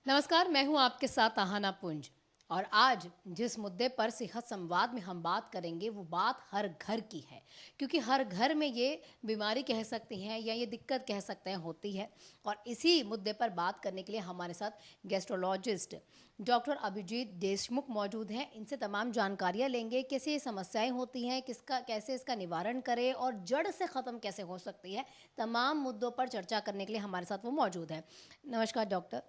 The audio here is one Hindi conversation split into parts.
नमस्कार, मैं हूं आपके साथ आहाना पुंज। और आज जिस मुद्दे पर सेहत संवाद में हम बात करेंगे वो बात हर घर की है, क्योंकि हर घर में ये बीमारी कह सकती हैं या ये दिक्कत कह सकते हैं होती है। और इसी मुद्दे पर बात करने के लिए हमारे साथ गैस्ट्रोलॉजिस्ट डॉक्टर अभिजीत देशमुख मौजूद हैं। इनसे तमाम जानकारियां लेंगे, कैसे ये समस्याएं होती हैं, किसका कैसे इसका निवारण करें और जड़ से ख़त्म कैसे हो सकती है। तमाम मुद्दों पर चर्चा करने के लिए हमारे साथ वो मौजूद हैं। नमस्कार डॉक्टर।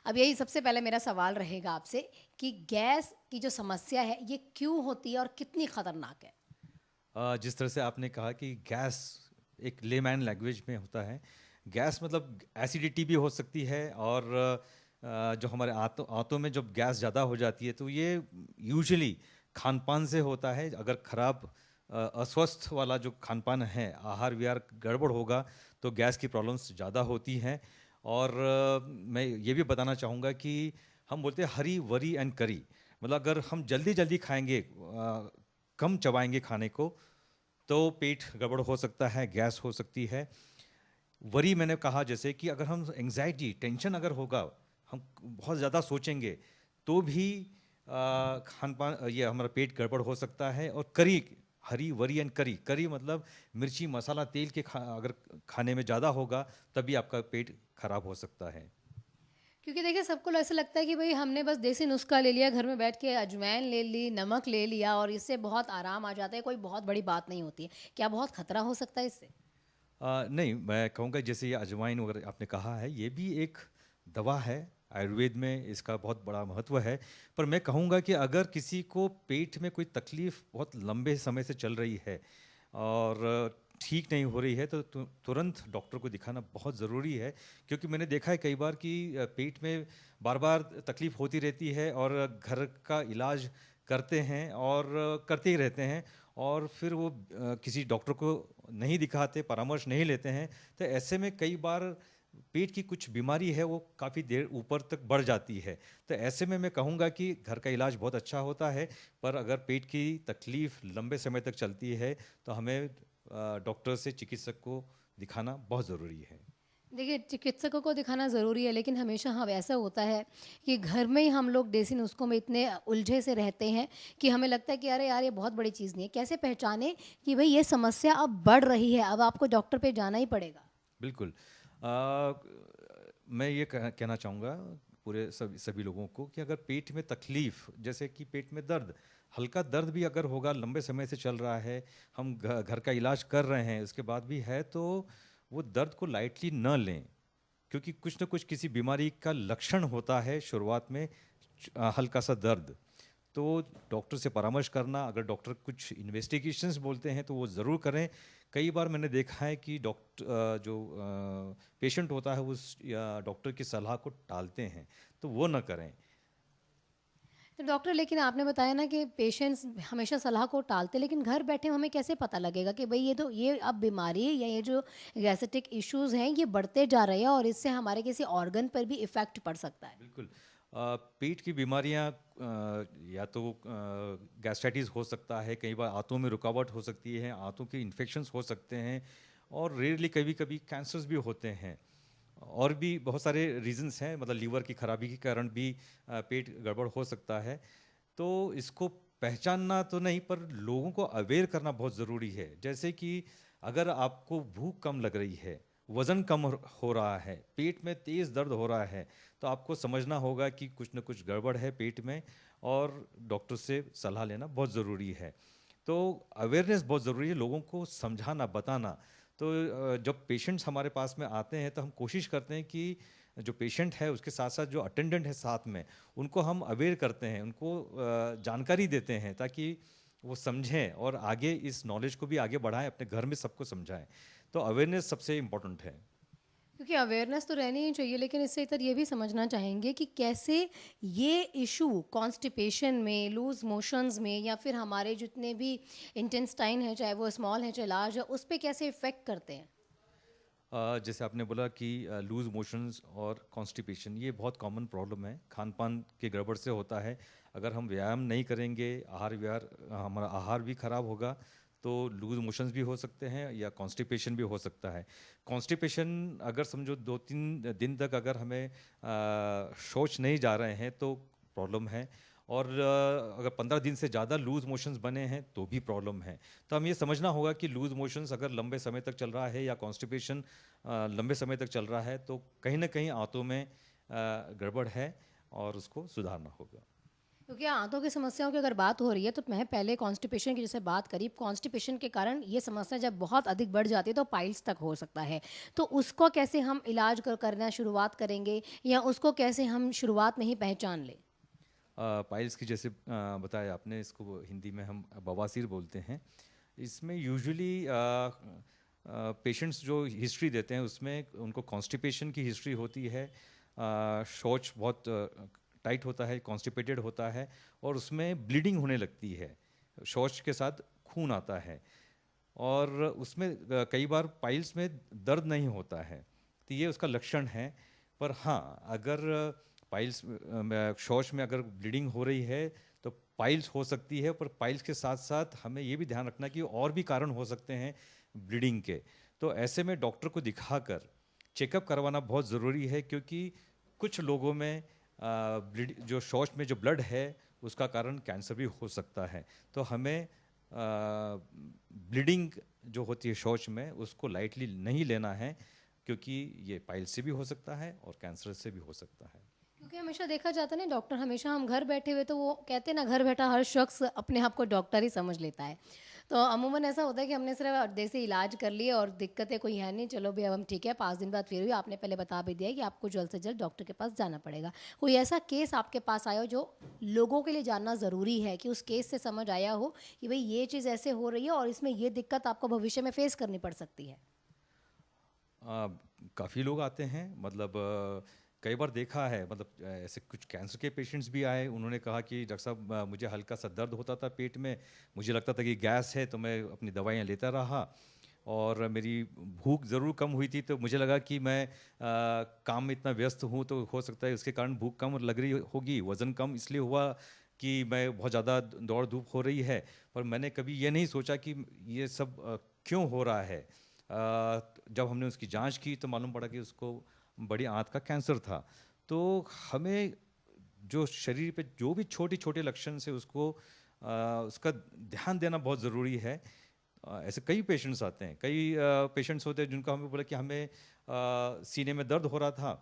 अब यही सबसे पहले मेरा सवाल रहेगा आपसे कि गैस की जो समस्या है ये क्यों होती है और कितनी खतरनाक है? जिस तरह से आपने कहा कि गैस एक लेमैन लैंग्वेज में होता है। गैस मतलब एसिडिटी भी हो सकती है और जो हमारे आंतों में जब गैस ज़्यादा हो जाती है तो ये यूजुअली खान पान से होता है। अगर खराब अस्वस्थ वाला जो खान पान है, आहार विहार गड़बड़ होगा तो गैस की प्रॉब्लम्स ज़्यादा होती हैं। और मैं ये भी बताना चाहूँगा कि हम बोलते हैं हरी वरी एंड करी, मतलब अगर हम जल्दी जल्दी खाएंगे, कम चबाएंगे खाने को, तो पेट गड़बड़ हो सकता है, गैस हो सकती है। वरी मैंने कहा जैसे कि अगर हम एंग्जाइटी टेंशन अगर होगा, हम बहुत ज़्यादा सोचेंगे तो भी खान पान ये हमारा पेट गड़बड़ हो सकता है। और करी, हरी वरी एंड करी, करी मतलब मिर्ची मसाला तेल के अगर खाने में ज़्यादा होगा तभी आपका पेट खराब हो सकता है। क्योंकि देखिए सबको ऐसा लगता है कि भाई हमने बस देसी नुस्खा ले लिया, घर में बैठ के अजवाइन ले ली, नमक ले लिया और इससे बहुत आराम आ जाता है, कोई बहुत बड़ी बात नहीं होती है। क्या बहुत खतरा हो सकता है इससे? नहीं, मैं कहूँगा जैसे ये अजवाइन वगैरह आपने कहा है, ये भी एक दवा है। आयुर्वेद में इसका बहुत बड़ा महत्व है। पर मैं कहूँगा कि अगर किसी को पेट में कोई तकलीफ बहुत लंबे समय से चल रही है और ठीक नहीं हो रही है तो तुरंत डॉक्टर को दिखाना बहुत ज़रूरी है। क्योंकि मैंने देखा है कई बार कि पेट में बार बार तकलीफ होती रहती है और घर का इलाज करते हैं और करते ही रहते हैं, और फिर वो किसी डॉक्टर को नहीं दिखाते, परामर्श नहीं लेते हैं। तो ऐसे में कई बार पेट की कुछ बीमारी है वो काफ़ी देर ऊपर तक बढ़ जाती है। तो ऐसे में मैं कहूँगा कि घर का इलाज बहुत अच्छा होता है, पर अगर पेट की तकलीफ लंबे समय तक चलती है तो हमें डॉक्टर से, चिकित्सक को दिखाना बहुत ज़रूरी है। देखिए चिकित्सकों को दिखाना ज़रूरी है, लेकिन हमेशा हम ऐसा होता है कि घर में ही हम लोग देसी नुस्खों में इतने उलझे से रहते हैं कि हमें लगता है कि अरे यार ये बहुत बड़ी चीज़ नहीं है। कैसे पहचाने कि भाई ये समस्या अब बढ़ रही है, अब आपको डॉक्टर पे जाना ही पड़ेगा? बिल्कुल। मैं ये कहना चाहूँगा पूरे सभी सभी लोगों को कि अगर पेट में तकलीफ, जैसे कि पेट में दर्द, हल्का दर्द भी अगर होगा, लंबे समय से चल रहा है, हम घर का इलाज कर रहे हैं, उसके बाद भी है, तो वो दर्द को लाइटली न लें। क्योंकि कुछ न कुछ किसी बीमारी का लक्षण होता है शुरुआत में, हल्का सा दर्द। तो डॉक्टर से परामर्श करना, अगर डॉक्टर कुछ इन्वेस्टिगेशंस बोलते हैं तो वो ज़रूर करें। कई बार मैंने देखा है कि जो पेशेंट होता है उस या डॉक्टर की सलाह को टालते हैं, तो वो ना करें। तो डॉक्टर, लेकिन आपने बताया ना कि पेशेंट्स हमेशा सलाह को टालते, लेकिन घर बैठे हमें कैसे पता लगेगा कि भाई ये अब बीमारी या ये जो गैस्ट्रिक इश्यूज हैं ये बढ़ते जा रहे हैं और इससे हमारे किसी ऑर्गन पर भी इफेक्ट पड़ सकता है? बिल्कुल। पेट की बीमारियां या तो गैस्ट्राइटिस हो सकता है, कई बार आंतों में रुकावट हो सकती है, आंतों के इन्फेक्शंस हो सकते हैं, और रेयरली कभी कभी कैंसर्स भी होते हैं। और भी बहुत सारे रीजंस हैं, मतलब लीवर की खराबी के कारण भी पेट गड़बड़ हो सकता है। तो इसको पहचानना तो नहीं, पर लोगों को अवेयर करना बहुत ज़रूरी है। जैसे कि अगर आपको भूख कम लग रही है, वज़न कम हो रहा है, पेट में तेज़ दर्द हो रहा है, तो आपको समझना होगा कि कुछ न कुछ गड़बड़ है पेट में, और डॉक्टर से सलाह लेना बहुत ज़रूरी है। तो अवेयरनेस बहुत ज़रूरी है, लोगों को समझाना, बताना। तो जब पेशेंट्स हमारे पास में आते हैं तो हम कोशिश करते हैं कि जो पेशेंट है उसके साथ साथ जो अटेंडेंट है साथ में, उनको हम अवेयर करते हैं, उनको जानकारी देते हैं ताकि वो समझें और आगे इस नॉलेज को भी आगे बढ़ाएं, अपने घर में सबको समझाएं। तो अवेयरनेस सबसे इम्पोर्टेंट है। क्योंकि अवेयरनेस तो रहनी ही चाहिए, लेकिन इससे इतर ये भी समझना चाहेंगे कि कैसे ये इशू कॉन्स्टिपेशन में, लूज मोशंस में या फिर हमारे जितने भी इंटेस्टाइन है, चाहे वो स्मॉल है चाहे लार्ज है, उस पर कैसे इफेक्ट करते हैं? जैसे आपने बोला कि लूज मोशंस और कॉन्स्टिपेशन, ये बहुत कॉमन प्रॉब्लम है, खान पान के गड़बड़ से होता है। अगर हम व्यायाम नहीं करेंगे, आहार विहार, हमारा आहार भी खराब होगा, तो लूज मोशंस भी हो सकते हैं या कॉन्स्टिपेशन भी हो सकता है। कॉन्स्टिपेशन अगर समझो 2-3 दिन तक अगर हमें शौच नहीं जा रहे हैं तो प्रॉब्लम है, और अगर 15 दिन से ज़्यादा लूज मोशंस बने हैं तो भी प्रॉब्लम है। तो हमें ये समझना होगा कि लूज मोशंस अगर लंबे समय तक चल रहा है या कॉन्स्टिपेशन लंबे समय तक चल रहा है तो कहीं ना कहीं आंतों में गड़बड़ है और उसको सुधारना होगा। क्योंकि आंतों की समस्याओं की अगर बात हो रही है तो मैं पहले कॉन्स्टिपेशन की जैसे बात करी, कॉन्स्टिपेशन के कारण ये समस्या जब बहुत अधिक बढ़ जाती है तो पाइल्स तक हो सकता है। तो उसको कैसे हम इलाज करना शुरुआत करेंगे, या उसको कैसे हम शुरुआत में ही पहचान लें? पाइल्स की जैसे बताया आपने, इसको हिंदी में हम बवासीर बोलते हैं। इसमें यूजुअली पेशेंट्स जो हिस्ट्री देते हैं उसमें उनको कॉन्स्टिपेशन की हिस्ट्री होती है, शौच बहुत टाइट होता है, कॉन्स्टिपेटेड होता है, और उसमें ब्लीडिंग होने लगती है, शौच के साथ खून आता है, और उसमें कई बार पाइल्स में दर्द नहीं होता है, तो ये उसका लक्षण है। पर हाँ, अगर पाइल्स शौच में अगर ब्लीडिंग हो रही है तो पाइल्स हो सकती है, पर पाइल्स के साथ साथ हमें ये भी ध्यान रखना कि और भी कारण हो सकते हैं ब्लीडिंग के। तो ऐसे में डॉक्टर को दिखाकर चेकअप करवाना बहुत ज़रूरी है, क्योंकि कुछ लोगों में ब्लीड जो शौच में जो ब्लड है उसका कारण कैंसर भी हो सकता है। तो हमें ब्लीडिंग जो होती है शौच में उसको लाइटली नहीं लेना है, क्योंकि ये पाइल्स से भी हो सकता है और कैंसर से भी हो सकता है। क्योंकि हमेशा देखा जाता है ना डॉक्टर, हमेशा हम घर बैठे हुए तो वो कहते हैं ना, घर बैठा हर शख्स अपने आप को डॉक्टर ही समझ लेता है। तो अमूमन ऐसा होता है कि हमने सिर्फ देसी इलाज कर लिए और दिक्कतें कोई है नहीं, चलो भी अब हम ठीक है, 5 दिन बाद फिर भी आपने पहले बता भी दिया है कि आपको जल्द से जल्द डॉक्टर के पास जाना पड़ेगा। कोई ऐसा केस आपके पास आया हो जो लोगों के लिए जानना ज़रूरी है, कि उस केस से समझ आया हो कि भाई ये चीज़ ऐसे हो रही है और इसमें ये दिक्कत आपको भविष्य में फेस करनी पड़ सकती है? काफ़ी लोग आते हैं, मतलब कई बार देखा है, मतलब ऐसे कुछ कैंसर के पेशेंट्स भी आए, उन्होंने कहा कि डॉक्टर साहब मुझे हल्का सा दर्द होता था पेट में, मुझे लगता था कि गैस है, तो मैं अपनी दवाइयाँ लेता रहा, और मेरी भूख ज़रूर कम हुई थी, तो मुझे लगा कि मैं काम में इतना व्यस्त हूँ तो हो सकता है उसके कारण भूख कम लग रही होगी, वज़न कम इसलिए हुआ कि मैं बहुत ज़्यादा दौड़ धूप हो रही है। पर मैंने कभी ये नहीं सोचा कि ये सब क्यों हो रहा है। जब हमने उसकी जांच की तो मालूम पड़ा कि उसको बड़ी आंत का कैंसर था। तो हमें जो शरीर पे जो भी छोटे छोटे लक्षण से उसको उसका ध्यान देना बहुत ज़रूरी है। ऐसे कई पेशेंट्स आते हैं, कई पेशेंट्स होते हैं जिनको हमें बोला कि हमें सीने में दर्द हो रहा था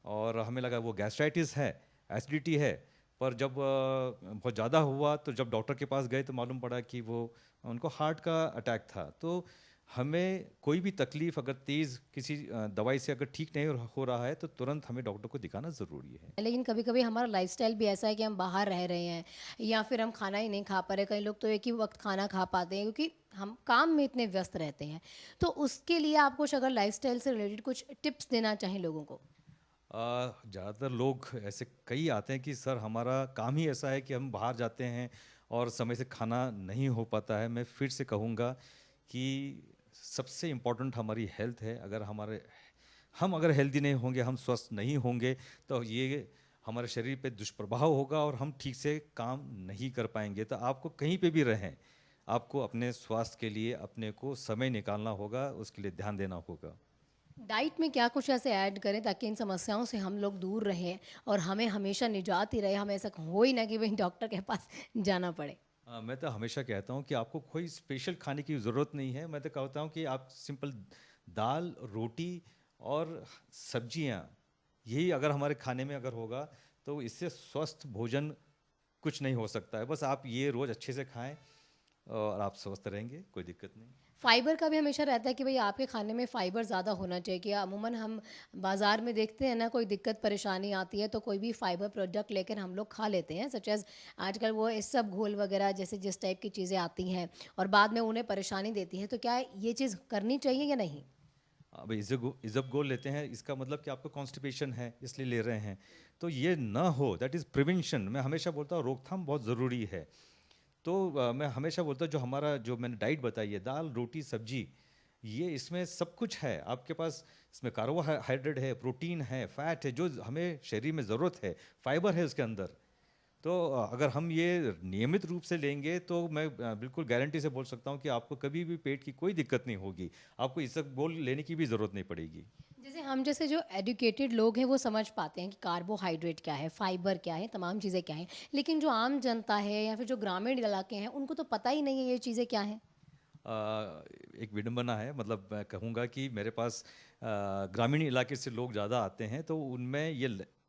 और हमें लगा वो गैस्ट्राइटिस है, एसिडिटी है। पर जब बहुत ज़्यादा हुआ तो जब डॉक्टर के पास गए तो मालूम पड़ा कि वो उनको हार्ट का अटैक था। तो हमें कोई भी तकलीफ अगर तेज़ किसी दवाई से अगर ठीक नहीं हो रहा है तो तुरंत हमें डॉक्टर को दिखाना ज़रूरी है। लेकिन कभी-कभी हमारा लाइफ़स्टाइल भी ऐसा है कि हम बाहर रह रहे हैं, या फिर हम खाना ही नहीं खा पा रहे। कई लोग तो एक ही वक़्त खाना खा पाते हैं क्योंकि हम काम में इतने व्यस्त रहते हैं। तो उसके लिए आप कुछ अगर लाइफ़स्टाइल से रिलेटेड कुछ टिप्स देना चाहें लोगों को? ज़्यादातर लोग ऐसे कई आते हैं कि सर हमारा काम ही ऐसा है कि हम बाहर जाते हैं और समय से खाना नहीं हो पाता है। मैं फिर से कहूँगा कि सबसे इम्पोर्टेंट हमारी हेल्थ है। अगर हम अगर हेल्दी नहीं होंगे, हम स्वस्थ नहीं होंगे, तो ये हमारे शरीर पे दुष्प्रभाव होगा और हम ठीक से काम नहीं कर पाएंगे। तो आपको कहीं पे भी रहें, आपको अपने स्वास्थ्य के लिए अपने को समय निकालना होगा, उसके लिए ध्यान देना होगा। डाइट में क्या कुछ ऐसे ऐड करें ताकि इन समस्याओं से हम लोग दूर रहें और हमें हमेशा निजात ही रहे, हमें ऐसा हो ही ना कि भई डॉक्टर के पास जाना पड़े? मैं तो हमेशा कहता हूँ कि आपको कोई स्पेशल खाने की ज़रूरत नहीं है। मैं तो कहता हूँ कि आप सिंपल दाल, रोटी और सब्जियाँ, यही अगर हमारे खाने में अगर होगा तो इससे स्वस्थ भोजन कुछ नहीं हो सकता है। बस आप ये रोज़ अच्छे से खाएं और आप स्वस्थ रहेंगे, कोई दिक्कत नहीं। फाइबर का भी हमेशा रहता है कि भई आपके खाने में फाइबर ज़्यादा होना चाहिए, कि अमूमन हम बाज़ार में देखते हैं ना, कोई दिक्कत परेशानी आती है तो कोई भी फाइबर प्रोडक्ट लेकर हम लोग खा लेते हैं, सच एज़ आजकल वो इसबगोल वगैरह जैसे जिस टाइप की चीज़ें आती हैं और बाद में उन्हें परेशानी देती हैं। तो क्या ये चीज़ करनी चाहिए या नहीं? अब इज़बगोल लेते हैं, इसका मतलब कि आपको कॉन्स्टिपेशन है इसलिए ले रहे हैं। तो ये ना हो, दैट इज़ प्रिवेंशन। मैं हमेशा बोलता हूँ रोकथाम बहुत ज़रूरी है। तो मैं हमेशा बोलता हूँ जो हमारा जो मैंने डाइट बताई है, दाल, रोटी, सब्जी, ये इसमें सब कुछ है आपके पास। इसमें कार्बोहाइड्रेट है, प्रोटीन है, फैट है, जो हमें शरीर में ज़रूरत है, फाइबर है उसके अंदर। तो अगर हम ये नियमित रूप से लेंगे तो मैं बिल्कुल गारंटी से बोल सकता हूँ कि आपको कभी भी पेट की कोई दिक्कत नहीं होगी, आपको इसबगोल लेने की भी ज़रूरत नहीं पड़ेगी। जैसे हम जैसे जो एजुकेटेड लोग हैं वो समझ पाते हैं कि कार्बोहाइड्रेट क्या है, फाइबर क्या है, तमाम चीज़ें क्या हैं। लेकिन जो आम जनता है या फिर जो ग्रामीण इलाके हैं उनको तो पता ही नहीं है ये चीज़ें क्या हैं। एक विडंबना है, मतलब मैं कहूँगा कि मेरे पास ग्रामीण इलाके से लोग ज़्यादा आते हैं, तो उनमें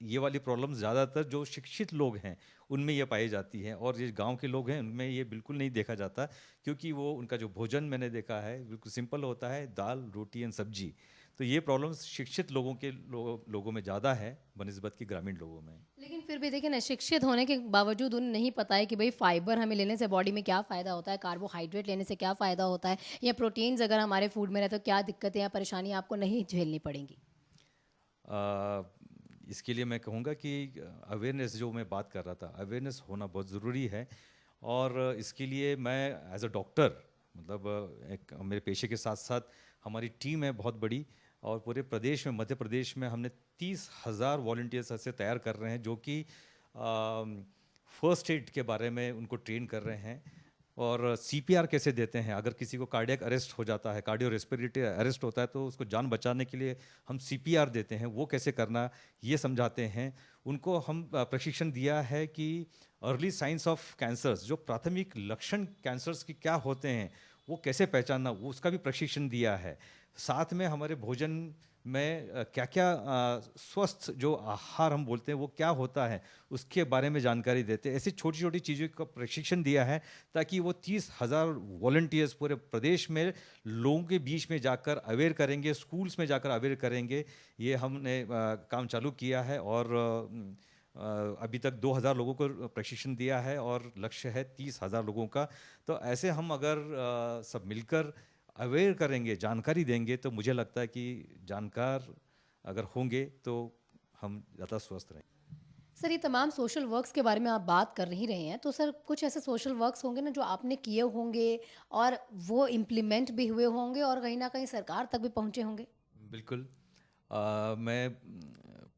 ये वाली प्रॉब्लम्स ज़्यादातर जो शिक्षित लोग हैं उनमें ये पाई जाती हैं, और ये गांव के लोग हैं उनमें ये बिल्कुल नहीं देखा जाता, क्योंकि वो उनका जो भोजन मैंने देखा है बिल्कुल सिंपल होता है, दाल रोटी एंड सब्जी। तो ये प्रॉब्लम्स शिक्षित लोगों के लोगों में ज़्यादा है बनिस्बत की ग्रामीण लोगों में। लेकिन फिर भी देखिए ना, शिक्षित होने के बावजूद उन्हें नहीं पता है कि भाई फाइबर हमें लेने से बॉडी में क्या फ़ायदा होता है, कार्बोहाइड्रेट लेने से क्या फ़ायदा होता है, या प्रोटीन्स अगर हमारे फूड में रहे तो क्या दिक्कतें या परेशानी आपको नहीं झेलनी पड़ेंगी। अ, इसके लिए मैं कहूँगा कि अवेयरनेस जो मैं बात कर रहा था, अवेयरनेस होना बहुत ज़रूरी है। और इसके लिए मैं एज अ डॉक्टर, मतलब एक मेरे पेशे के साथ साथ हमारी टीम है बहुत बड़ी, और पूरे प्रदेश में, मध्य प्रदेश में हमने 30,000 वॉल्टियर्स ऐसे तैयार कर रहे हैं जो कि फर्स्ट एड के बारे में उनको ट्रेन कर रहे हैं, और सीपीआर कैसे देते हैं अगर किसी को कार्डियक अरेस्ट हो जाता है, कार्डियो रेस्पिरेटरी अरेस्ट होता है, तो उसको जान बचाने के लिए हम सीपीआर देते हैं, वो कैसे करना ये समझाते हैं उनको। हम प्रशिक्षण दिया है कि अर्ली साइंस ऑफ कैंसर्स, जो प्राथमिक लक्षण कैंसर्स की क्या होते हैं वो कैसे पहचानना, वो उसका भी प्रशिक्षण दिया है। साथ में हमारे भोजन में क्या क्या स्वस्थ जो आहार हम बोलते हैं वो क्या होता है उसके बारे में जानकारी देते हैं। ऐसी छोटी छोटी चीज़ों का प्रशिक्षण दिया है ताकि वो 30,000 वॉलंटियर्स पूरे प्रदेश में लोगों के बीच में जाकर अवेयर करेंगे, स्कूल्स में जाकर अवेयर करेंगे। ये हमने काम चालू किया है, और अभी तक 2,000 लोगों को प्रशिक्षण दिया है और लक्ष्य है 30,000 लोगों का। तो ऐसे हम अगर सब मिलकर अवेयर करेंगे, जानकारी देंगे, तो मुझे लगता है कि जानकार अगर होंगे तो हम ज़्यादा स्वस्थ रहेंगे। सर, ये तमाम सोशल वर्क्स के बारे में आप बात कर ही रहे हैं, तो सर कुछ ऐसे सोशल वर्क्स होंगे ना जो आपने किए होंगे और वो इम्प्लीमेंट भी हुए होंगे और कहीं न कहीं सरकार तक भी पहुँचे होंगे? बिल्कुल। मैं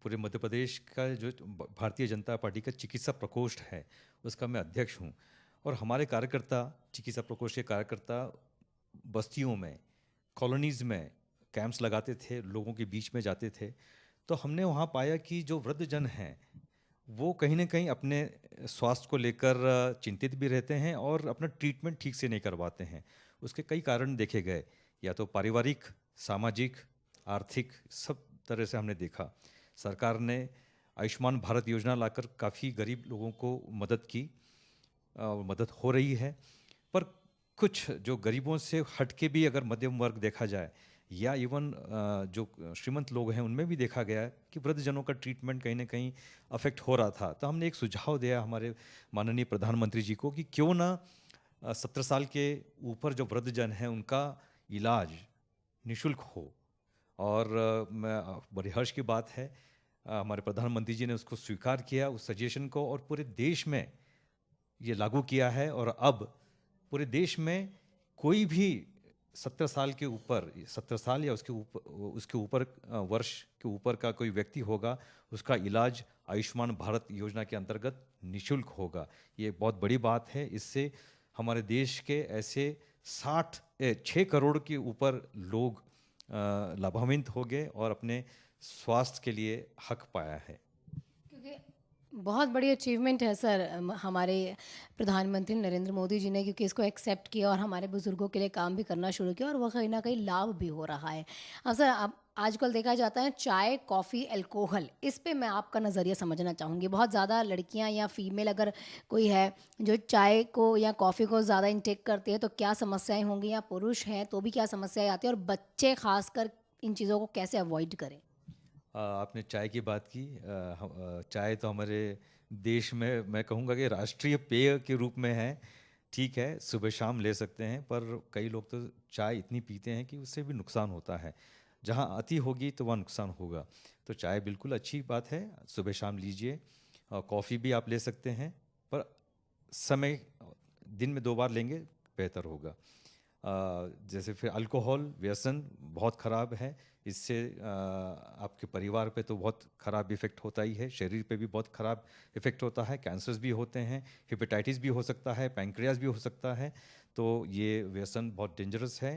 पूरे मध्य प्रदेश का जो भारतीय जनता पार्टी का चिकित्सा प्रकोष्ठ है उसका मैं अध्यक्ष हूँ, और हमारे कार्यकर्ता, चिकित्सा प्रकोष्ठ के कार्यकर्ता बस्तियों में, कॉलोनीज़ में कैंप्स लगाते थे, लोगों के बीच में जाते थे। तो हमने वहाँ पाया कि जो वृद्धजन हैं वो कहीं न कहीं अपने स्वास्थ्य को लेकर चिंतित भी रहते हैं और अपना ट्रीटमेंट ठीक से नहीं करवाते हैं। उसके कई कारण देखे गए, या तो पारिवारिक, सामाजिक, आर्थिक, सब तरह से हमने देखा। सरकार ने आयुष्मान भारत योजना लाकर काफ़ी गरीब लोगों को मदद की, मदद हो रही है। पर कुछ जो गरीबों से हट के भी अगर मध्यम वर्ग देखा जाए, या इवन जो श्रीमंत लोग हैं उनमें भी देखा गया है कि वृद्धजनों का ट्रीटमेंट कहीं ना कहीं अफेक्ट हो रहा था। तो हमने एक सुझाव दिया हमारे माननीय प्रधानमंत्री जी को कि क्यों ना 70 साल के ऊपर जो वृद्धजन हैं उनका इलाज निशुल्क हो। और बड़ी हर्ष की बात है, हमारे प्रधानमंत्री जी ने उसको स्वीकार किया, उस सजेशन को, और पूरे देश में ये लागू किया है। और अब पूरे देश में कोई भी 70 साल के ऊपर, 70 साल या उसके ऊपर वर्ष के ऊपर का कोई व्यक्ति होगा, उसका इलाज आयुष्मान भारत योजना के अंतर्गत निशुल्क होगा। ये बहुत बड़ी बात है। इससे हमारे देश के ऐसे 6 करोड़ के ऊपर लोग लाभान्वित हो गए और अपने स्वास्थ्य के लिए हक पाया है। क्योंकि बहुत बड़ी अचीवमेंट है सर, हमारे प्रधानमंत्री नरेंद्र मोदी जी ने, क्योंकि इसको एक्सेप्ट किया और हमारे बुज़ुर्गों के लिए काम भी करना शुरू किया और वह कहीं ना कहीं लाभ भी हो रहा है। हाँ सर, अब आजकल देखा जाता है चाय, कॉफ़ी, अल्कोहल, इस पे मैं आपका नज़रिया समझना चाहूँगी। बहुत ज़्यादा लड़कियां या फीमेल अगर कोई है जो चाय को या कॉफ़ी को ज़्यादा इंटेक करती है तो क्या समस्याएं होंगी, या पुरुष हैं तो भी क्या समस्याएं आती है, और बच्चे खासकर इन चीज़ों को कैसे अवॉइड करें? आपने चाय की बात की। चाय तो हमारे देश में मैं कहूँगा कि राष्ट्रीय पेय के रूप में है। ठीक है, सुबह शाम ले सकते हैं, पर कई लोग तो चाय इतनी पीते हैं कि उससे भी नुकसान होता है। जहाँ अति होगी तो वहाँ नुकसान होगा। तो चाय बिल्कुल अच्छी बात है, सुबह शाम लीजिए। कॉफ़ी भी आप ले सकते हैं, पर समय दिन में 2 बार लेंगे बेहतर होगा। जैसे फिर अल्कोहल व्यसन बहुत ख़राब है। इससे आपके परिवार पे तो बहुत ख़राब इफ़ेक्ट होता ही है, शरीर पे भी बहुत ख़राब इफ़ेक्ट होता है, कैंसर्स भी होते हैं, हेपेटाइटिस भी हो सकता है, पैंक्रियास भी हो सकता है। तो ये व्यसन बहुत डेंजरस है,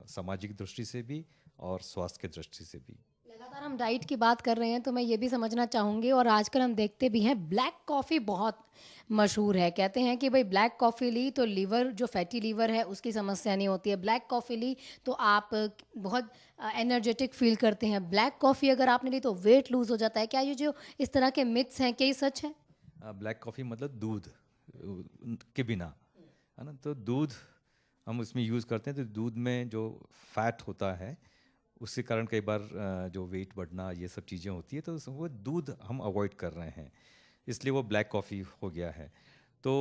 सामाजिक दृष्टि से भी और स्वास्थ्य की दृष्टि से भी। लगातार हम डाइट की बात कर रहे हैं तो मैं ये भी समझना चाहूँगी, और आजकल हम देखते भी हैं ब्लैक कॉफ़ी बहुत मशहूर है। कहते हैं कि भाई ब्लैक कॉफ़ी ली तो लीवर, जो फैटी लीवर है उसकी समस्या नहीं होती है। ब्लैक कॉफ़ी ली तो आप बहुत एनर्जेटिक फ़ील करते हैं। ब्लैक कॉफ़ी अगर आपने ली तो वेट लूज़ हो जाता है। क्या ये जो इस तरह के मिथ्स हैं, क्या ये सच है? ब्लैक कॉफ़ी मतलब दूध के बिना, है ना? तो दूध हम उसमें यूज़ करते हैं, तो दूध में जो फैट होता है उसके कारण कई बार जो वेट बढ़ना ये सब चीज़ें होती है, तो वो दूध हम अवॉइड कर रहे हैं, इसलिए वो ब्लैक कॉफ़ी हो गया है। तो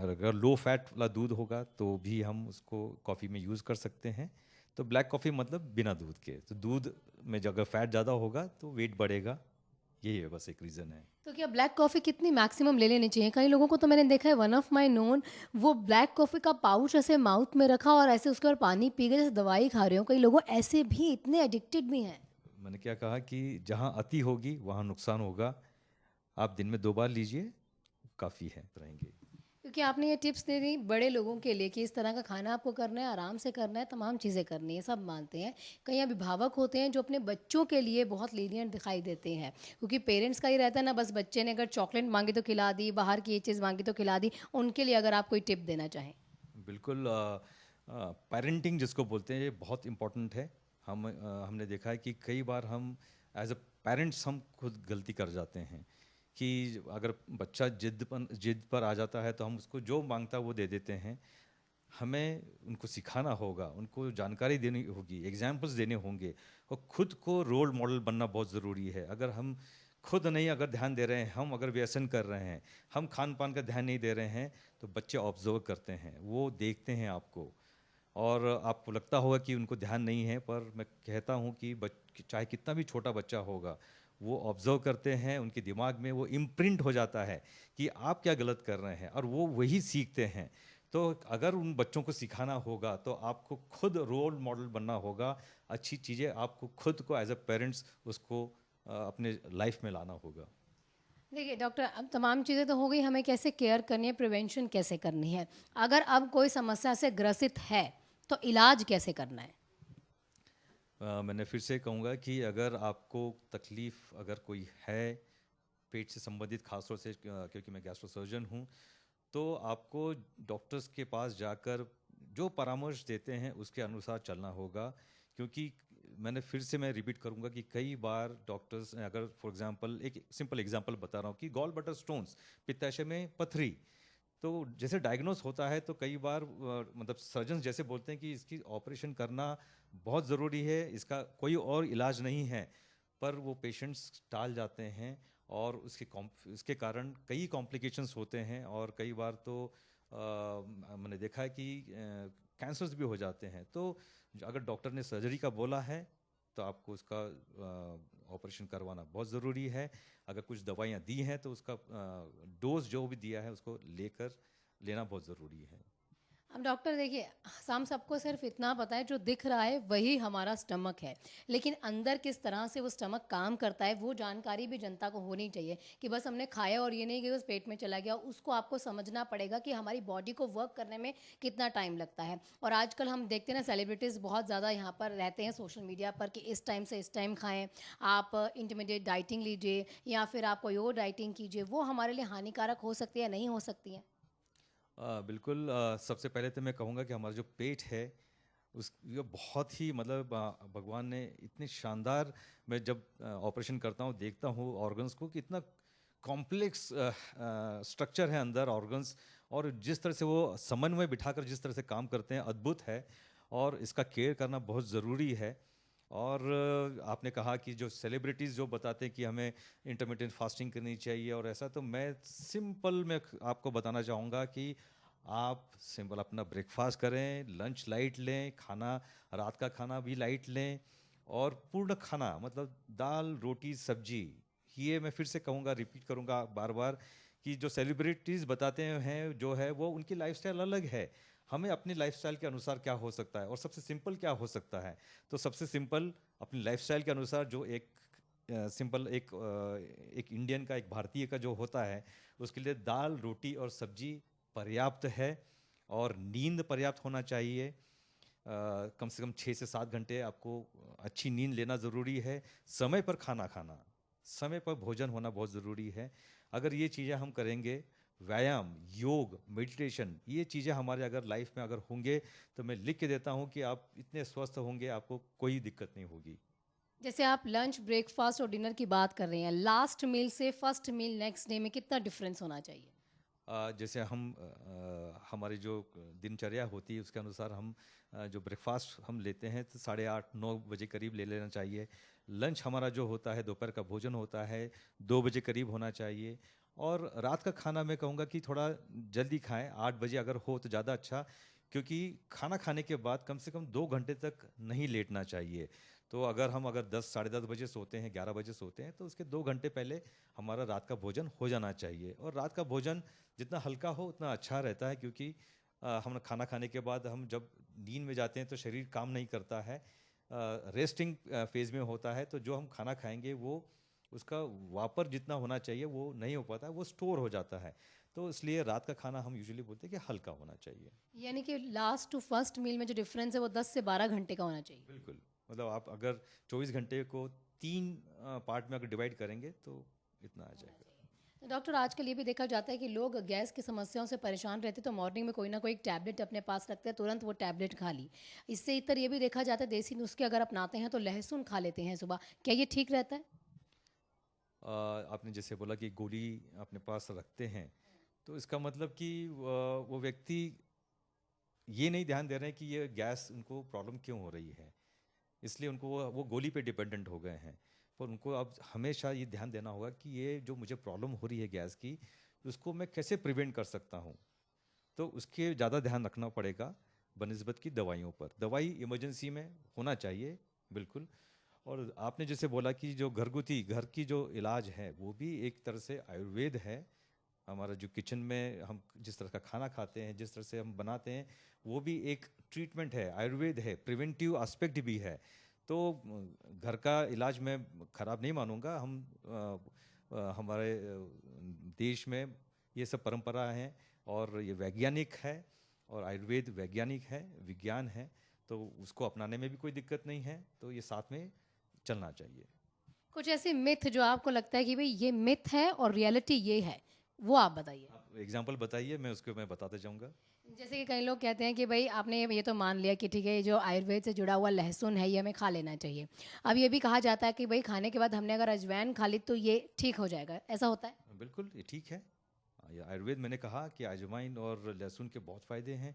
अगर लो फैट वाला दूध होगा तो भी हम उसको कॉफ़ी में यूज़ कर सकते हैं। तो ब्लैक कॉफ़ी मतलब बिना दूध के, तो दूध में जो अगर फैट ज़्यादा होगा तो वेट बढ़ेगा, यही है बस एक रीज़न है। तो क्या ब्लैक कॉफ़ी कितनी मैक्सिमम ले लेनी चाहिए? कई लोगों को तो मैंने देखा है, वन ऑफ माय नोन, वो ब्लैक कॉफ़ी का पाउच ऐसे माउथ में रखा और ऐसे उसके ऊपर पानी पी गए जैसे दवाई खा रहे हो। कई लोगों ऐसे भी इतने एडिक्टेड भी हैं। मैंने क्या कहा कि जहाँ अति होगी वहाँ नुकसान होगा। आप दिन में 2 बार लीजिए, काफ़ी है रहेंगे। क्योंकि आपने ये टिप्स दे दी बड़े लोगों के लिए कि इस तरह का खाना आपको करना है, आराम से करना है, तमाम चीज़ें करनी है, सब मानते हैं। कई अभिभावक होते हैं जो अपने बच्चों के लिए बहुत लीनिएंट दिखाई देते हैं, क्योंकि पेरेंट्स का ही रहता है ना, बस बच्चे ने अगर चॉकलेट मांगी तो खिला दी, बाहर की ये चीज़ मांगी तो खिला दी। उनके लिए अगर आप कोई टिप देना चाहें? बिल्कुल, पेरेंटिंग जिसको बोलते हैं ये बहुत इम्पोर्टेंट है। हमने देखा है कि कई बार हम एज अ पेरेंट्स हम खुद गलती कर जाते हैं कि अगर बच्चा जिद पर आ जाता है तो हम उसको जो मांगता है वो दे देते हैं। हमें उनको सिखाना होगा, उनको जानकारी देनी होगी, एग्जाम्पल्स देने होंगे, और खुद को रोल मॉडल बनना बहुत ज़रूरी है। अगर हम खुद नहीं अगर ध्यान दे रहे हैं, हम अगर व्यसन कर रहे हैं, हम खान पान का ध्यान नहीं दे रहे हैं, तो बच्चे ऑब्जर्व करते हैं, वो देखते हैं आपको, और आपको लगता होगा कि उनको ध्यान नहीं है, पर मैं कहता हूँ कि चाहे कितना भी छोटा बच्चा होगा, वो ऑब्जर्व करते हैं, उनके दिमाग में वो इम्प्रिंट हो जाता है कि आप क्या गलत कर रहे हैं, और वो वही सीखते हैं। तो अगर उन बच्चों को सिखाना होगा तो आपको खुद रोल मॉडल बनना होगा, अच्छी चीज़ें आपको खुद को एज अ पेरेंट्स उसको अपने लाइफ में लाना होगा। देखिए डॉक्टर, अब तमाम चीज़ें तो हो गई, हमें कैसे केयर करनी है, प्रिवेंशन कैसे करनी है। अगर अब कोई समस्या से ग्रसित है तो इलाज कैसे करना है? मैंने फिर से कहूँगा कि अगर आपको तकलीफ़ अगर कोई है पेट से संबंधित, खासतौर से क्योंकि मैं गैस्ट्रो सर्जन हूँ, तो आपको डॉक्टर्स के पास जाकर जो परामर्श देते हैं उसके अनुसार चलना होगा। क्योंकि मैं रिपीट करूंगा कि कई बार डॉक्टर्स, अगर फॉर एग्जांपल एक सिंपल एग्जांपल बता रहा हूँ कि गॉल बटर स्टोन्स, पित्ताशय में पथरी, तो जैसे डायग्नोस होता है तो कई बार मतलब सर्जन जैसे बोलते हैं कि इसकी ऑपरेशन करना बहुत ज़रूरी है, इसका कोई और इलाज नहीं है, पर वो पेशेंट्स टाल जाते हैं, और उसके कारण कई कॉम्प्लिकेशंस होते हैं, और कई बार तो मैंने देखा है कि कैंसर्स भी हो जाते हैं। तो अगर डॉक्टर ने सर्जरी का बोला है तो आपको उसका ऑपरेशन करवाना बहुत ज़रूरी है। अगर कुछ दवाइयाँ दी हैं तो उसका डोज जो भी दिया है उसको लेना बहुत ज़रूरी है। अब डॉक्टर देखिए, हम सबको सिर्फ इतना पता है जो दिख रहा है वही हमारा स्टमक है, लेकिन अंदर किस तरह से वो स्टमक काम करता है वो जानकारी भी जनता को होनी चाहिए, कि बस हमने खाया और ये नहीं कि बस पेट में चला गया। उसको आपको समझना पड़ेगा कि हमारी बॉडी को वर्क करने में कितना टाइम लगता है। और आजकल हम देखते हैं ना, सेलिब्रिटीज़ बहुत ज़्यादा यहाँ पर रहते हैं सोशल मीडिया पर कि इस टाइम से इस टाइम खाएं, आप इंटरमीडिएट डाइटिंग लीजिए या फिर आप कोई और डाइटिंग कीजिए। वो हमारे लिए हानिकारक हो सकती है, नहीं हो सकती है? बिल्कुल, सबसे पहले तो मैं कहूँगा कि हमारा जो पेट है उस ये बहुत ही मतलब भगवान ने इतने शानदार, मैं जब ऑपरेशन करता हूँ देखता हूँ ऑर्गन्स को कि इतना कॉम्प्लेक्स स्ट्रक्चर है अंदर ऑर्गन्स, और जिस तरह से वो समन्वय बिठाकर जिस तरह से काम करते हैं, अद्भुत है, और इसका केयर करना बहुत ज़रूरी है। और आपने कहा कि जो सेलिब्रिटीज़ जो बताते हैं कि हमें इंटरमिटेंट फास्टिंग करनी चाहिए और ऐसा, तो मैं आपको बताना चाहूँगा कि आप सिंपल अपना ब्रेकफास्ट करें, लंच लाइट लें, खाना रात का खाना भी लाइट लें, और पूर्ण खाना मतलब दाल रोटी सब्जी। ये मैं फिर से कहूँगा, रिपीट करूँगा बार बार, कि जो सेलिब्रिटीज़ बताते हैं जो है वो उनकी लाइफस्टाइल अलग है। हमें अपनी लाइफस्टाइल के अनुसार क्या हो सकता है और सबसे सिंपल क्या हो सकता है। तो सबसे सिंपल अपनी लाइफस्टाइल के अनुसार जो एक सिंपल एक इंडियन का, एक भारतीय का जो होता है, उसके लिए दाल रोटी और सब्जी पर्याप्त है, और नींद पर्याप्त होना चाहिए। कम से कम 6 से 7 घंटे आपको अच्छी नींद लेना ज़रूरी है। समय पर खाना खाना, समय पर भोजन होना बहुत ज़रूरी है। अगर ये चीज़ें हम करेंगे, व्यायाम, योग, मेडिटेशन, ये चीज़ें हमारे अगर लाइफ में अगर होंगे, तो मैं लिख के देता हूँ कि आप इतने स्वस्थ होंगे, आपको कोई दिक्कत नहीं होगी। जैसे आप लंच, ब्रेकफास्ट और डिनर की बात कर रहे हैं, लास्ट मील से फर्स्ट मील नेक्स्ट डे में कितना डिफरेंस होना चाहिए? जैसे हम हमारी जो दिनचर्या होती है उसके अनुसार हम जो ब्रेकफास्ट हम लेते हैं तो 8:30-9 बजे करीब ले लेना चाहिए। लंच हमारा जो होता है, दोपहर का भोजन होता है, 2 बजे करीब होना चाहिए। और रात का खाना मैं कहूँगा कि थोड़ा जल्दी खाएं, 8 बजे अगर हो तो ज़्यादा अच्छा, क्योंकि खाना खाने के बाद कम से कम 2 घंटे तक नहीं लेटना चाहिए। तो अगर 10 साढ़े 10 बजे सोते हैं, 11 बजे सोते हैं, तो उसके 2 घंटे पहले हमारा रात का भोजन हो जाना चाहिए। और रात का भोजन जितना हल्का हो उतना अच्छा रहता है, क्योंकि हम खाना खाने के बाद हम जब नींद में जाते हैं तो शरीर काम नहीं करता है, रेस्टिंग फेज में होता है। तो जो हम खाना खाएंगे वो उसका वापर जितना होना चाहिए वो नहीं हो पाता है, वो स्टोर हो जाता है। तो इसलिए रात का खाना हम यूजुअली बोलते हैं कि हल्का होना चाहिए। यानी कि लास्ट टू फर्स्ट मील में जो डिफरेंस है वो 10 से 12 घंटे का होना चाहिए। बिल्कुल, मतलब आप अगर 24 घंटे को 3 पार्ट में अगर डिवाइड करेंगे तो इतना आ जाएगा। तो डॉक्टर, आजकल ये भी देखा जाता है कि लोग गैस की समस्याओं से परेशान रहते तो मॉर्निंग में कोई ना कोई एक टैबलेट अपने पास रखते हैं, तुरंत वो टैबलेट खा ली। इससे इतर ये भी देखा जाता है देसी नुस्खे अगर अपनाते हैं तो लहसुन खा लेते हैं सुबह, क्या ये ठीक रहता है? आपने जैसे बोला कि गोली अपने पास रखते हैं, तो इसका मतलब कि वो व्यक्ति ये नहीं ध्यान दे रहे हैं कि ये गैस उनको प्रॉब्लम क्यों हो रही है, इसलिए उनको वो गोली पे डिपेंडेंट हो गए हैं। पर उनको अब हमेशा ये ध्यान देना होगा कि ये जो मुझे प्रॉब्लम हो रही है गैस की, उसको मैं कैसे प्रिवेंट कर सकता हूँ। तो उसके ज़्यादा ध्यान रखना पड़ेगा बनिस्बत की दवाइयों पर। दवाई इमरजेंसी में होना चाहिए, बिल्कुल। और आपने जैसे बोला कि जो घरगुती घर की जो इलाज है वो भी एक तरह से आयुर्वेद है। हमारा जो किचन में हम जिस तरह का खाना खाते हैं, जिस तरह से हम बनाते हैं, वो भी एक ट्रीटमेंट है, आयुर्वेद है, प्रिवेंटिव एस्पेक्ट भी है। तो घर का इलाज मैं खराब नहीं मानूंगा। हमारे देश में ये सब परंपरा है, और ये वैज्ञानिक है, और आयुर्वेद वैज्ञानिक है, विज्ञान है। तो उसको अपनाने में भी कोई दिक्कत नहीं है, तो ये साथ में चलना चाहिए। कुछ ऐसे मिथ जो आपको लगता है कि भाई ये मिथ है और रियलिटी ये है, वो आप बताइए। आप एग्जाम्पल बताइए, मैं बताते जाऊंगा। जैसे कि कई लोग कहते हैं कि भाई आपने ये तो मान लिया कि ठीक है, ये जो आयुर्वेद से जुड़ा हुआ लहसुन है ये हमें खा लेना चाहिए। अब ये भी कहा जाता है कि भाई खाने के बाद हमने अगर अजवाइन खा ली तो ये ठीक हो जाएगा, ऐसा होता है? बिल्कुल, ये ठीक है। ये आयुर्वेद, मैंने कहा कि अजवाइन और लहसुन के बहुत फ़ायदे हैं।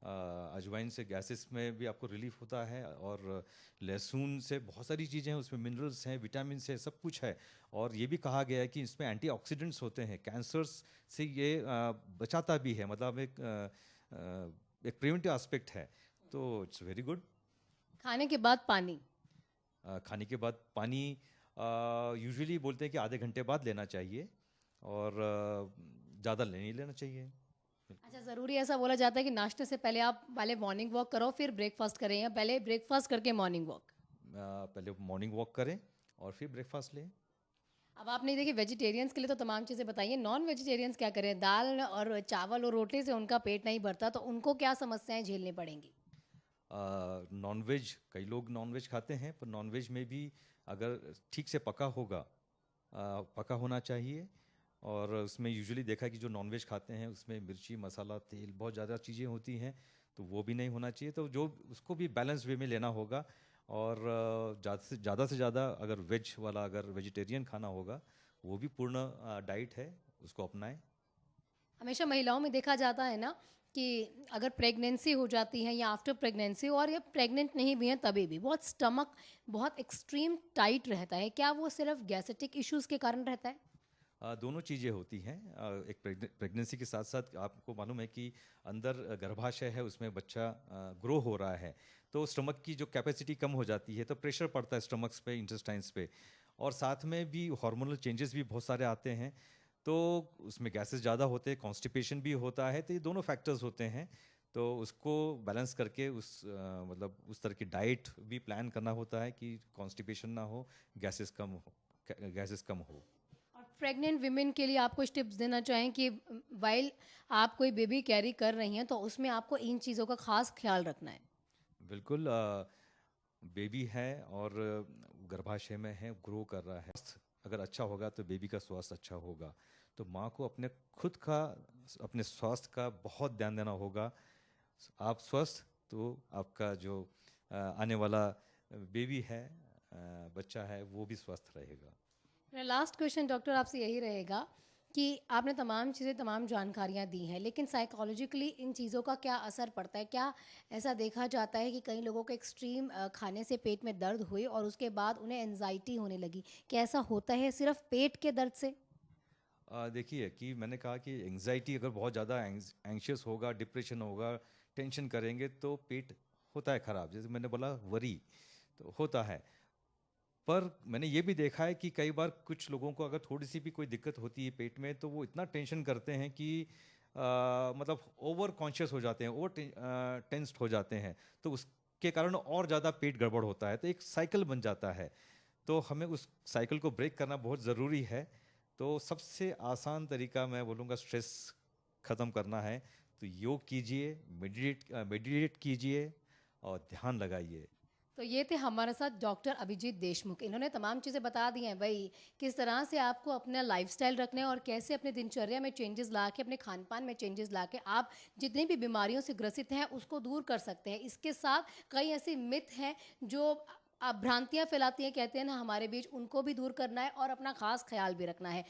अजवाइन से गैसेस में भी आपको रिलीफ होता है, और लहसुन से बहुत सारी चीज़ें हैं, उसमें मिनरल्स हैं, विटामिन्स हैं, सब कुछ है। और ये भी कहा गया है कि इसमें एंटीऑक्सीडेंट्स होते हैं, कैंसर्स से ये बचाता भी है, मतलब एक प्रिवेंटिव एस्पेक्ट है। तो इट्स वेरी गुड। खाने के बाद पानी। खाने के बाद पानी यूजुअली बोलते हैं कि आधे घंटे बाद लेना चाहिए, और ज़्यादा नहीं लेना चाहिए। अच्छा, ज़रूरी ऐसा बोला जाता है कि नाश्ते से पहले आप पहले मॉर्निंग वॉक करो फिर ब्रेकफास्ट करें, या पहले ब्रेकफास्ट करके मॉर्निंग वॉक? पहले मॉर्निंग वॉक करें और फिर ब्रेकफास्ट लें। अब आपने देखिए वेजिटेरियंस के लिए तो तमाम चीज़ें बताइए, नॉन वेजिटेरियंस क्या करें? दाल और चावल और रोटी से उनका पेट नहीं भरता, तो उनको क्या समस्याएं झेलनी पड़ेंगी? नॉनवेज, कई लोग नॉनवेज खाते हैं, पर नॉनवेज में भी अगर ठीक से पका होगा, पका होना चाहिए। और उसमें यूजुअली देखा है कि जो नॉनवेज खाते हैं उसमें मिर्ची, मसाला, तेल, बहुत ज़्यादा चीज़ें होती हैं, तो वो भी नहीं होना चाहिए। तो जो उसको भी बैलेंस वे में लेना होगा। और ज़्यादा अगर वेज वाला, अगर वेजिटेरियन खाना होगा, वो भी पूर्ण डाइट है, उसको अपनाएं। हमेशा महिलाओं में देखा जाता है ना कि अगर प्रेगनेंसी हो जाती है या आफ्टर प्रेगनेंसी, और या प्रेग्नेंट नहीं भी हैं तभी भी बहुत स्टमक बहुत एक्सट्रीम टाइट रहता है, क्या वो सिर्फ गैस्ट्रिक इश्यूज के कारण रहता है? दोनों चीज़ें होती हैं। एक प्रेगनेंसी के साथ साथ आपको मालूम है कि अंदर गर्भाशय है, उसमें बच्चा ग्रो हो रहा है, तो स्टमक की जो कैपेसिटी कम हो जाती है, तो प्रेशर पड़ता है स्टमक्स पे, इंटेस्टाइन्स पे। और साथ में भी हार्मोनल चेंजेस भी बहुत सारे आते हैं, तो उसमें गैसेस ज़्यादा होते हैं, कॉन्स्टिपेशन भी होता है, तो ये दोनों फैक्टर्स होते हैं। तो उसको बैलेंस करके मतलब उस तरह की डाइट भी प्लान करना होता है कि कॉन्स्टिपेशन ना हो, गैसेस कम हो। और प्रेग्नेंट विमेन के लिए आप कुछ टिप्स देना चाहें कि वाइल आप कोई बेबी कैरी कर रही हैं तो उसमें आपको इन चीज़ों का खास ख्याल रखना है। बिल्कुल, बेबी है और गर्भाशय में है, ग्रो कर रहा है। अगर अच्छा होगा तो बेबी का स्वास्थ्य अच्छा होगा। तो माँ को अपने खुद का, अपने स्वास्थ्य का बहुत ध्यान देना होगा। आप स्वस्थ तो आपका जो आने वाला बेबी है, बच्चा है, वो भी स्वस्थ रहेगा। मेरा लास्ट क्वेश्चन डॉक्टर आपसे यही रहेगा कि आपने तमाम चीज़ें, तमाम जानकारियाँ दी हैं, लेकिन साइकोलॉजिकली इन चीज़ों का क्या असर पड़ता है? क्या ऐसा देखा जाता है कि कई लोगों को एक्सट्रीम खाने से पेट में दर्द हुई और उसके बाद उन्हें एंजाइटी होने लगी? क्या ऐसा होता है सिर्फ पेट के दर्द से? देखिए कि मैंने कहा कि एंजाइटी अगर बहुत ज़्यादा एंग्शियस होगा, डिप्रेशन होगा, टेंशन करेंगे तो पेट होता है ख़राब। जैसे मैंने बोला वरी तो होता है। पर मैंने ये भी देखा है कि कई बार कुछ लोगों को अगर थोड़ी सी भी कोई दिक्कत होती है पेट में तो वो इतना टेंशन करते हैं कि मतलब ओवर कॉन्शियस हो जाते हैं, ओवर टेंस्ड हो जाते हैं। तो उसके कारण और ज़्यादा पेट गड़बड़ होता है, तो एक साइकिल बन जाता है। तो हमें उस साइकिल को ब्रेक करना बहुत ज़रूरी है। तो सबसे आसान तरीका मैं बोलूँगा स्ट्रेस ख़त्म करना है तो योग कीजिए, मेडिटेट कीजिए और ध्यान लगाइए। तो ये थे हमारे साथ डॉक्टर अभिजीत देशमुख। इन्होंने तमाम चीज़ें बता दी हैं भाई, किस तरह से आपको अपना लाइफ़स्टाइल रखना है और कैसे अपने दिनचर्या में चेंजेस ला के, अपने खान-पान में चेंजेस ला के आप जितनी भी बीमारियों से ग्रसित हैं, उसको दूर कर सकते हैं। इसके साथ कई ऐसी मिथ हैं जो भ्रांतियाँ फैलाती हैं, कहते हैं ना हमारे बीच, उनको भी दूर करना है और अपना ख़ास ख़्याल भी रखना है।